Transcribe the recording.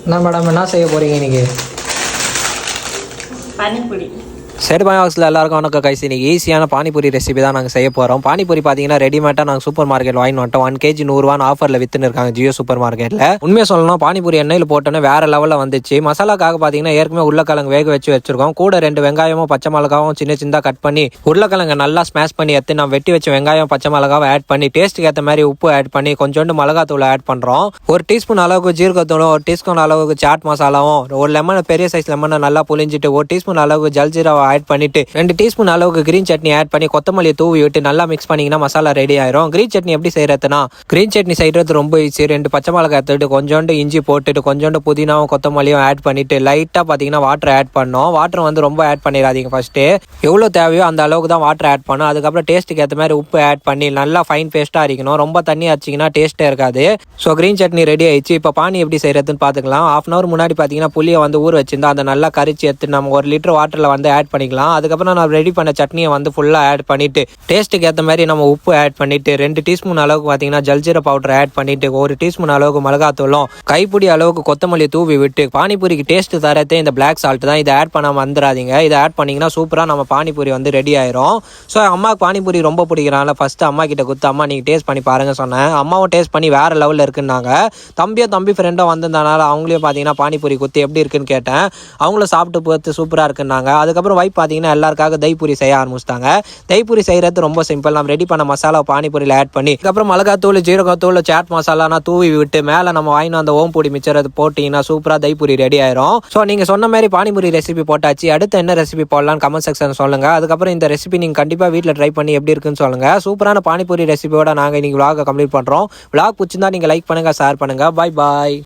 என்ன மேடம் என்ன செய்ய போகிறீங்க இன்றைக்கி? பானிபூரி. சரி பாக்ஸில் எல்லாருக்கும் வணக்கம் கைஸ். இன்னைக்கு ஈஸியான பானிபூரி ரெசிபி தான் நாங்கள் செய்ய போகிறோம். பானிபூரி பார்த்தீங்கன்னா ரெடிமேட்டாக நாங்கள் சூப்பர் மார்க்கெட் வாங்கி வந்துட்டோம். 1 kg 100 ஆஃபரில் விற்றுன்னு இருக்காங்க ஜியோ சூப்பர் மார்க்கெட்டில். உண்மையாக சொல்லணும், பானிபூரி எண்ணெயில் போட்டோன்னே வேறு லெவலில் வந்துச்சு. மசாலாக்காக பார்த்தீங்கன்னா ஏற்கனவே உருளைக்கிழங்கு வேக வச்சிருக்கோம். கூட 2 வெங்காயமும் பச்சை மிளகாவும் சின்ன கட் பண்ணி உருளைக்கிழங்கு நல்லா ஸ்மாஷ் பண்ணி எடுத்து நான் வெட்டி வச்ச வெங்காயம் பச்சை மிளகாவை ஆட் பண்ணி டேஸ்ட்டுக்கு ஏற்ற மாதிரி உப்பு ஆட் பண்ணி கொஞ்சோண்டு மிளகாத்தூளை ஆட் பண்ணுறோம். 1 டீஸ்பூன் அளவுக்கு ஜீரகத்தூளும் 1 டீஸ்பூன் அளவுக்கு சாட் மசாலாவும் ஒரு லெமன் பெரிய சைஸ் லெமனை நல்லா புளிஞ்சிட்டு 1 டீஸ்பூன் அளவுக்கு ஜல்ஜீராவை ஆட் பண்ணிட்டு 2 டீஸ்பூன் அளவுக்கு கிரீன் சட்னி ஆட் பண்ணி கொத்தமல்லியை தூவி விட்டு நல்லா மிக்ஸ் பண்ணிங்கன்னா மசாலா ரெடி ஆயிரும். கிரீன் சட்னி எப்படி செய்யறதுனா, கிரீன் சட்னி செய்யறது ரொம்ப ஈஸி. 2 பச்சை மிளகாய் எடுத்துட்டு கொஞ்சோண்டு இஞ்சி போட்டுட்டு கொஞ்சோண்டு புதினாவும் கொத்தமல்லியும் ஆட் பண்ணிட்டு லைட்டாக பார்த்தீங்கன்னா வாட்டர் ஆட் பண்ணோம். வாட்டர் வந்து ரொம்ப ஆட் பண்ணிடாதீங்க. ஃபர்ஸ்ட்டு எவ்வளோ தேவையோ அந்த அளவுக்கு தான் வாட்டர் ஆட் பண்ணோம். அதுக்கப்புறம் டேஸ்ட்டுக்கு ஏற்ற மாதிரி உப்பு ஆட் பண்ணி நல்லா ஃபைன் பேஸ்ட்டாக அரைக்கணும். ரொம்ப தண்ணி அரைச்சிங்கன்னா டேஸ்ட்டே இருக்காது. ஸோ கிரீன் சட்னி ரெடி ஆயிடுச்சு. இப்போ பானி எப்படி செய்யறதுன்னு பார்த்துக்கலாம். 1/2 hour முன்னாடி பார்த்தீங்கன்னா புளியை வந்து ஊற வச்சிருந்தா அதை நல்லா கரிச்சு எடுத்து நம்ம 1 லிட்டர் வாட்டரில் வந்து ஆட் பண்ணிக்கலாம். அதுக்கப்புறம் நான் ரெடி பண்ண சட்னியை வந்து ஃபுல்லாக ஆட் பண்ணிட்டு டேஸ்ட்டுக்கு ஏற்ற மாதிரி நம்ம உப்பு ஆட் பண்ணிட்டு 2 டீஸ்பூன் அளவுக்கு பார்த்தீங்கன்னா ஜல்ஜீரா பவுடர் ஆட் பண்ணிட்டு 1 டீஸ்பூன் அளவுக்கு மிளகாத்தூளும் கைப்பிடி அளவுக்கு கொத்தமல்லி தூவி விட்டு பானிபூரிக்கு டேஸ்ட் தரதே இந்த பிளாக் சால்ட் தான். இதை ஆட் பண்ணாமல் வந்துடாதீங்க. இதை ஆட் பண்ணிங்கன்னா சூப்பராக நம்ம பானிபூரி வந்து ரெடி ஆயிரும். ஸோ அம்மாவுக்கு பானிபூரி ரொம்ப பிடிக்கிறாங்க. ஃபர்ஸ்ட் அம்மா கிட்ட கொடுத்து அம்மா நீங்கள் டேஸ்ட் பண்ணி பாருங்க சொன்னேன். அம்மாவும் டேஸ்ட் பண்ணி வேற லெவலில் இருக்குன்னாங்க. தம்பி ஃப்ரெண்டும் வந்திருந்தனால அவங்களையும் பார்த்தீங்கன்னா பானிபூரி குத்தி எப்படி இருக்குன்னு கேட்டேன். அவங்களும் சாப்பிட்டு பார்த்து சூப்பராக இருக்குன்னாங்க. அதுக்கப்புறம் வைப் பார்த்தீங்கன்னா எல்லாருக்காக தைப்பூரி செய்ய ஆரம்பிச்சிட்டாங்க. தைப்பூரி செய்யறது ரொம்ப சிம்பிள். நம்ம ரெடி பண்ண மசாலா பானிபூரியில் ஆட் பண்ணி அதுக்கப்புறம் மிளகாத்தூள் ஜீரகத்தூள் சாட் மசாலானா தூவி விட்டு மேலே நம்ம வாங்கின அந்த ஓம்பூடி மிச்சர் போட்டிங்கன்னா சூப்பராக தைப்பூரி ரெடி ஆயிரும். ஸோ நீங்கள் சொன்ன மாதிரி பானிபூரி ரெசிபி போட்டாச்சு. அடுத்து என்ன ரெசிபி போடலான்னு கமெண்ட் செக்ஷன் சொல்லுங்க. அதுக்கப்புறம் இந்த ரெசிபி நீங்கள் கண்டிப்பாக வீட்டில் ட்ரை பண்ணி எப்படி இருக்குன்னு சொல்லுங்க. சூப்பரான பானிபூரி ரெசிபியோட நாங்கள் இன்னைக்கு vlog கம்ப்ளீட் பண்ணுறோம். vlog பிடிச்சிருந்தா நீங்கள் லைக் பண்ணுங்க, ஷேர் பண்ணுங்க. பாய்.